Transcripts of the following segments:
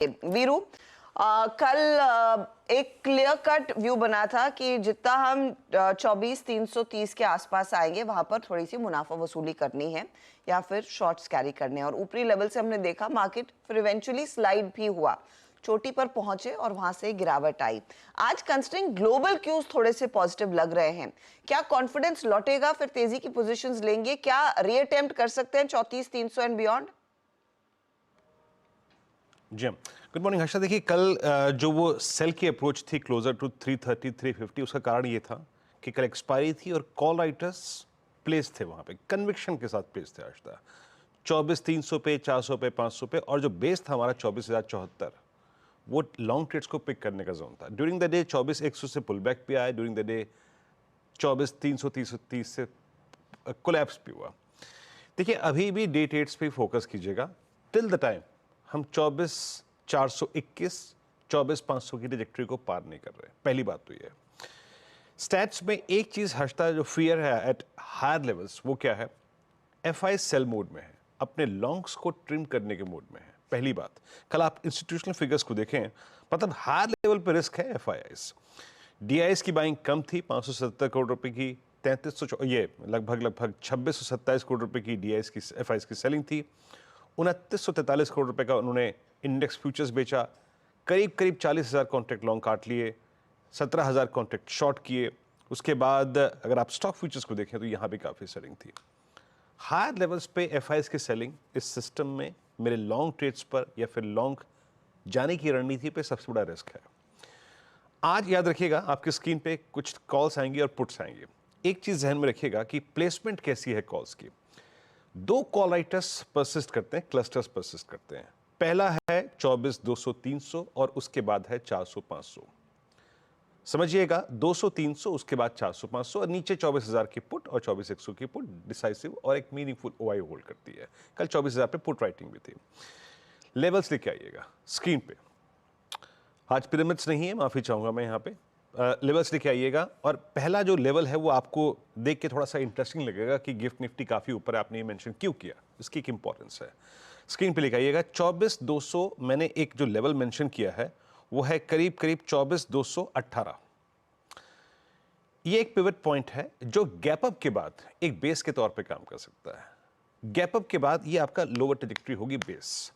वीरू, कल एक clear cut view बना था कि जितना हम 24,330 के आसपास आएंगे वहां पर थोड़ी सी मुनाफा वसूली करनी है या फिर शॉर्ट्स कैरी करने हैं। और ऊपरी लेवल से हमने देखा मार्केट फिर इवेंचुअली स्लाइड भी हुआ, चोटी पर पहुंचे और वहां से गिरावट आई। आज कंसिडरिंग ग्लोबल क्यूज थोड़े से पॉजिटिव लग रहे हैं, क्या कॉन्फिडेंस लौटेगा? फिर तेजी की पोजीशंस लेंगे? क्या रीअटेम्प्ट कर सकते हैं 34,300 एंड बियॉन्ड? जी गुड मॉर्निंग हर्षा। देखिए कल जो वो सेल की अप्रोच थी क्लोजर टू 330 350, उसका कारण ये था कि कल एक्सपायरी थी और कॉल राइटर्स प्लेस थे वहाँ पे, कन्विक्शन के साथ प्लेस थे हर्षा। 24,300 पे, 400 पे, 500 पे, और जो बेस था हमारा 24,074, वो लॉन्ग ट्रेड्स को पिक करने का जोन था। ड्यूरिंग द डे 24,100 से पुल बैक भी आया, ड्यूरिंग द डे 24,330 से कोलैप्स भी हुआ। देखिए अभी भी डे ट्रेड्स पे फोकस कीजिएगा। टिल द टाइम हम 24,421, 24,500 की ट्रैजेक्टरी को पार नहीं कर रहे। पहली बात तो ये है। स्टैट्स में एक चीज हटता जो फियर है एट हायर लेवल्स, वो क्या है? एफआई सेल मोड में है, अपने लॉन्ग्स को ट्रिम करने के मोड में है। पहली बात, कल आप इंस्टीट्यूशनल फिगर्स को देखें, मतलब हायर लेवल पर रिस्क है एफआईआईस। डीआईएस की बाइंग कम थी, 570 करोड़ रुपए की, 3300, ये लगभग 2627 करोड़ रुपए की डीआईएस की एफआईआईस की सेलिंग थी। 2943 करोड़ रुपए का उन्होंने इंडेक्स फ्यूचर्स बेचा, करीब करीब 40,000 कॉन्ट्रैक्ट लॉन्ग काट लिए, 17,000 कॉन्ट्रैक्ट शॉर्ट किए। उसके बाद अगर आप स्टॉक फ्यूचर्स को देखें तो यहाँ भी काफ़ी सेलिंग थी। हायर लेवल्स पे एफआईआईस की सेलिंग इस सिस्टम में मेरे लॉन्ग ट्रेड्स पर या फिर लॉन्ग जाने की रणनीति पे सबसे बड़ा रिस्क है। आज याद रखिएगा, आपकी स्क्रीन पे कुछ कॉल्स आएंगी और पुट्स आएंगे। एक चीज़ ध्यान में रखिएगा कि प्लेसमेंट कैसी है कॉल्स की। दो कॉल राइटर्स परसिस्ट करते हैं, क्लस्टर्स परसिस्ट करते हैं। पहला है 24,200 300 और उसके बाद है 400 500। समझिएगा, 200 300, उसके बाद 400 500 और नीचे 24,000 की पुट और 24,100 की पुट डिसाइसिव और एक मीनिंगफुल ओआई होल्ड करती है। कल 24,000 पे पुट राइटिंग भी थी। लेवल्स लेके आइएगा स्क्रीन पे। आज पिरामिड्स नहीं है, माफी चाहूंगा मैं यहाँ पे। लेवल्स लेके आइएगा और पहला जो लेवल है वो आपको देख के थोड़ा सा इंटरेस्टिंग लगेगा कि गिफ्ट निफ्टी काफी ऊपर है, आपने ये मेंशन क्यों किया, इसकी एक इंपॉर्टेंस है। स्क्रीन पे लेके आइएगा। 24,200 मैंने एक जो लेवल मेंशन किया है वो है करीब करीब 24,218। ये एक पिवट पॉइंट है जो गैप अप के बाद एक बेस के तौर पे काम कर सकता है। गैप अप के बाद ये आपका लोअर ट्रैजेक्टरी होगी बेस।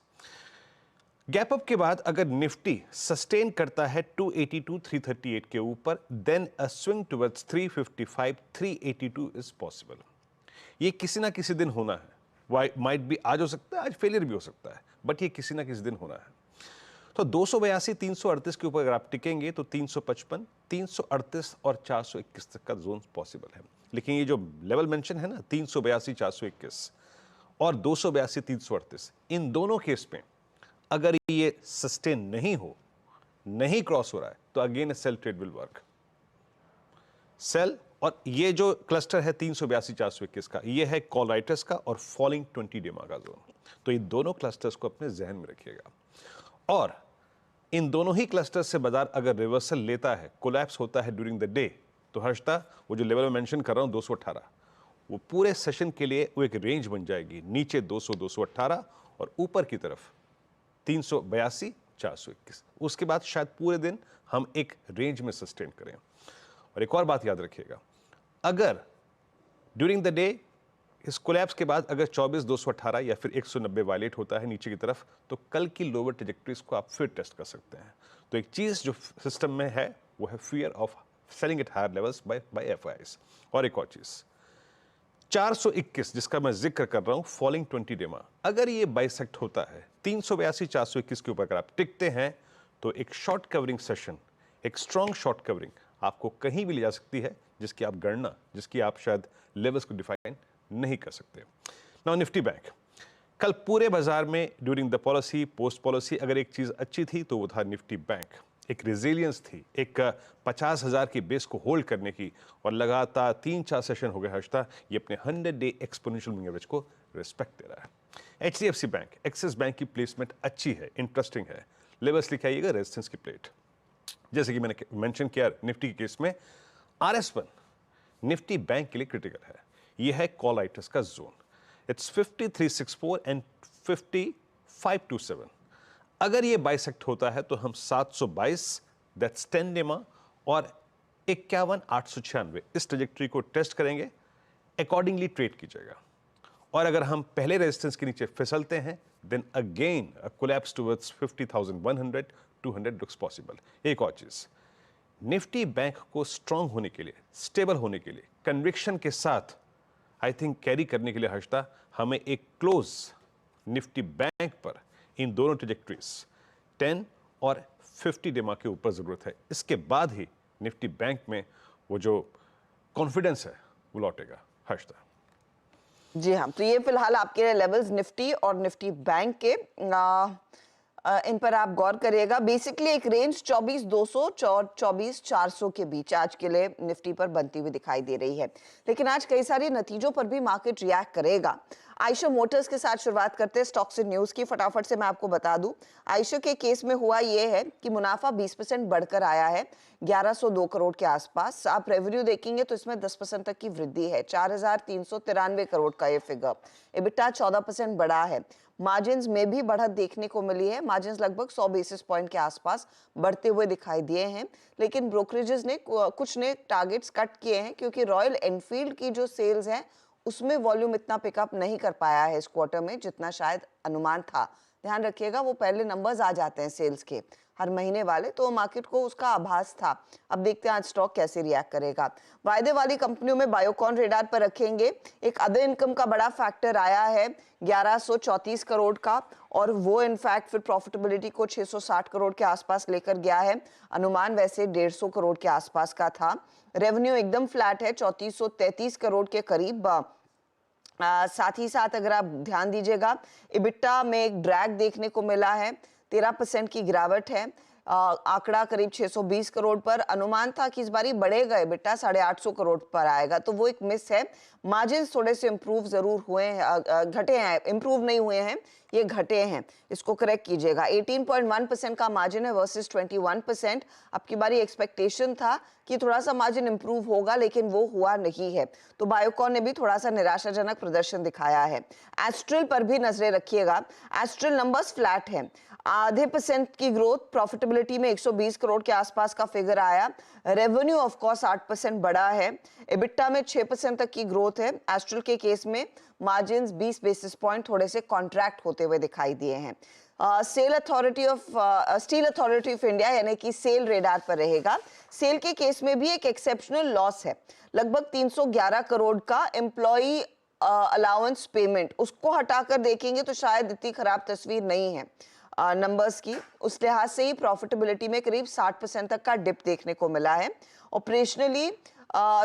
गैप अप के बाद अगर निफ्टी सस्टेन करता है 282 338 के ऊपर, then a swing towards 355 382 is possible. ये किसी ना किसी दिन होना है, माइट भी आज हो सकता है, आज फेलियर भी हो सकता है, बट ये किसी ना किसी दिन होना है। तो 282 338 के ऊपर अगर आप टिकेंगे तो 355 338 और 421 तक का जोन पॉसिबल है। लेकिन ये जो लेवल मेंशन है ना, 382 421 और 282 338, इन दोनों केस में अगर ये सस्टेन नहीं हो, नहीं क्रॉस हो रहा है, तो again sell trade will work. Sell, और ये जो क्लस्टर है 382 421 का, ये है कॉल राइटर्स का और फॉलिंग 20 डेमा का जोन। तो ये दोनों क्लस्टर्स को अपने जहन में रखिएगा। और इन दोनों ही क्लस्टर्स से बाजार अगर रिवर्सल लेता है, कोलैप्स होता है ड्यूरिंग द डे, तो हर्षता वो जो लेवल में मेंशन कर रहा हूं 218, वो पूरे सेशन के लिए वो एक रेंज बन जाएगी। नीचे 200 218 और ऊपर की तरफ 382 421। उसके बाद शायद पूरे दिन हम एक रेंज में सस्टेन करें। और एक और बात याद रखिएगा, अगर ड्यूरिंग द डे इस कोलैप्स के बाद अगर 24,218 या फिर 190 वायलेट होता है नीचे की तरफ, तो कल की लोअर ट्रैजेक्टरीज को आप फिर टेस्ट कर सकते हैं। तो एक चीज जो सिस्टम में है वो है fear of selling at higher levels by FIIs. और एक और चीज 421 जिसका मैं जिक्र कर रहा हूं, फॉलिंग 20 डेमा, अगर ये बाइसेक्ट होता है 382 421 के ऊपर अगर आप टिकते हैं, तो एक शॉर्ट कवरिंग सेशन, एक स्ट्रॉन्ग शॉर्ट कवरिंग आपको कहीं भी ले जा सकती है, जिसकी आप गणना, जिसकी आप शायद लेवल्स को डिफाइन नहीं कर सकते। नाउ निफ्टी बैंक, कल पूरे बाजार में during the policy, post policy, अगर एक चीज अच्छी थी तो वो था निफ्टी बैंक। एक रेजिलियंस थी, एक 50,000 की बेस को होल्ड करने की, और लगातार 3-4 सेशन हो गए हर्षता, ये अपने 100 डे एक्सपोनेंशियल मूविंग एवरेज को रिस्पेक्ट दे रहा है। एचडीएफसी बैंक, एक्सिस बैंक की प्लेसमेंट अच्छी है, इंटरेस्टिंग है। लेवल्स लिखे आइएगा, रेजिस्टेंस की प्लेट। जैसे कि मैंने मेंशन किया निफ्टी के केस में, RS1 निफ्टी बैंक के लिए क्रिटिकल है। यह है कॉल राइटर्स का जोन। It's 5364 and 5527। अगर ये बाइसेक्ट होता है तो हम 722 दैट्स 10 डेमा और 51,896 इस ट्रेजेक्टरी को टेस्ट करेंगे, अकॉर्डिंगली ट्रेड कीजिएगा। और अगर हम पहले रेजिस्टेंस के नीचे फिसलते हैं then again a collapse towards 50,100 200 looks possible. एक और चीज, निफ्टी बैंक को स्ट्रांग होने के लिए, स्टेबल होने के लिए, कन्विक्शन के साथ आई थिंक कैरी करने के लिए हर्षदा हमें एक क्लोज निफ्टी बैंक पर इन दोनों ट्रेजेक्टरीज 10 और 50 डेमा के ऊपर जरूरत है। इसके बाद ही निफ्टी बैंक में वो जो कॉन्फिडेंस है वो लौटेगा हर्षदा। जी हाँ, तो ये फिलहाल आपके लिए लेवल्स निफ्टी और निफ्टी बैंक के इन पर आप गौर करिएगा। बेसिकली एक रेंज 24,200 और 24,400 के बीच आज के लिए निफ्टी पर बनती हुई दिखाई दे रही है। लेकिन आज कई सारे नतीजों पर भी मार्केट रिएक्ट करेगा। आयशर मोटर्स के साथ शुरुआत करते हैं स्टॉक्स एंड न्यूज की। फटाफट से मैं आपको बता दूं, आयशर के केस में हुआ यह है कि मुनाफा 20% बढ़कर आया है 1102 करोड़ के आसपास। आप रेवेन्यू देखेंगे तो इसमें 10% तक की वृद्धि है, 4,393 करोड़ का ये फिगर। एबिटा 14% बढ़ा है। मार्जिन्स में भी बढ़त देखने को मिली है, मार्जिन्स लगभग 100 बेसिस पॉइंट के आसपास बढ़ते हुए दिखाई दिए हैं। लेकिन ब्रोकरेजेस ने कुछ ने टारगेट्स कट किए हैं क्योंकि रॉयल एनफील्ड की जो सेल्स है उसमें वॉल्यूम इतना पिकअप नहीं कर पाया है इस क्वार्टर में जितना शायद अनुमान था। ध्यान रखिएगा, वो पहले नंबर्स आ जाते हैं सेल्स के हर महीने वाले, तो मार्केट को उसका आभास था। अब देखते हैं आज स्टॉक कैसे रिएक्ट करेगा। वायदे वाली कंपनियों में बायोकॉन रेडार पर रखेंगे। एक अदर इनकम का बड़ा फैक्टर आया है 1134 करोड़ का, और वो इनफैक्ट फिर प्रॉफिटेबिलिटी को 660 करोड़ के आसपास लेकर गया है। अनुमान वैसे 150 करोड़ के आसपास का था। रेवेन्यू एकदम फ्लैट है 3433 करोड़ के करीब। साथ ही साथ अगर आप ध्यान दीजिएगा, इबिट्टा में एक ड्रैग देखने को मिला है, 13% की गिरावट है। आंकड़ा करीब 620 करोड़ पर। अनुमान था कि इस बारी बढ़ेगा, इबिट्टा 850 करोड़ पर आएगा, तो वो एक मिस है। मार्जिन थोड़े से इंप्रूव जरूर हुए हैं, घटे हैं, इंप्रूव नहीं हुए हैं, ये घटे हैं, इसको करेक्ट कीजिएगा। 18.1% का मार्जिन है वर्सेस 21%। अब की बारी एक्सपेक्टेशन था कि थोड़ा सा मार्जिन इंप्रूव होगा, लेकिन वो हुआ नहीं है। तो बायोकॉन ने भी थोड़ा सा निराशाजनक प्रदर्शन दिखाया है। एस्ट्रल पर भी नजरें रखिएगा। एस्ट्रल नंबर्स फ्लैट हैं, आधे % की ग्रोथ, प्रॉफिटेबिलिटी में 120 करोड़ के आसपास का फिगर आया। रेवेन्यू ऑफ कोर्स 8% बढ़ा है। एबिट्टा में 6% तक की ग्रोथ है। एस्ट्रल के केस में मार्जिन्स 20 बेसिस पॉइंट थोड़े से कॉन्ट्रैक्ट होते हुए दिखाई दिए हैं। स्टील अथॉरिटी ऑफ इंडिया यानी कि सेल रेडार पर रहेगा। सेल के केस में भी एक एक्सेप्शनल लॉस है, लगभग 311 करोड़ का एम्प्लॉई अलाउंस पेमेंट। उसको हटाकर देखेंगे तो शायद इतनी खराब तस्वीर नहीं है नंबर्स की। उस लिहाज से ही प्रॉफिटेबिलिटी में करीब 60% तक का डिप देखने को मिला है। ऑपरेशनली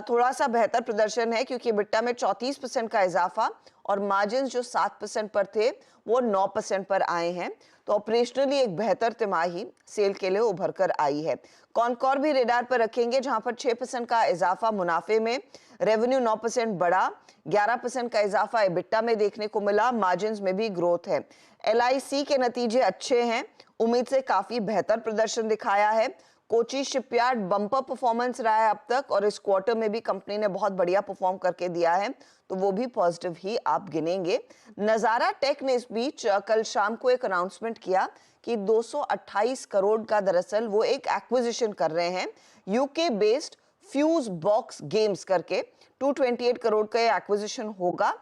थोड़ा सा बेहतर प्रदर्शन है क्योंकि बिट्टा में 34% का इजाफा और मार्जिन जो 7% पर थे वो 9% पर आए हैं। तो ऑपरेशनली एक बेहतर तिमाही सेल के लिए उभर कर आई है। कॉनकॉर भी रेडार पर रखेंगे जहां पर 6% का इजाफा मुनाफे में, रेवेन्यू 9% बढ़ा, 11% का इजाफा एबिट्टा में देखने को मिला, मार्जिन्स में भी ग्रोथ है। LIC के नतीजे अच्छे हैं, उम्मीद से काफी बेहतर प्रदर्शन दिखाया है। कोची शिपयार्ड बम्पर परफॉर्मेंस रहा है अब तक, और इस क्वार्टर में भी कंपनी ने बहुत बढ़िया परफॉर्म करके दिया है, तो वो भी पॉजिटिव ही आप गिनेंगे। नजारा टेक ने इस बीच कल शाम को एक अनाउंसमेंट किया कि 228 करोड़ का दरअसल वो एक एक्विजिशन कर रहे हैं UK based fuse box games करके। 228 करोड़ का एक्विजिशन होगा।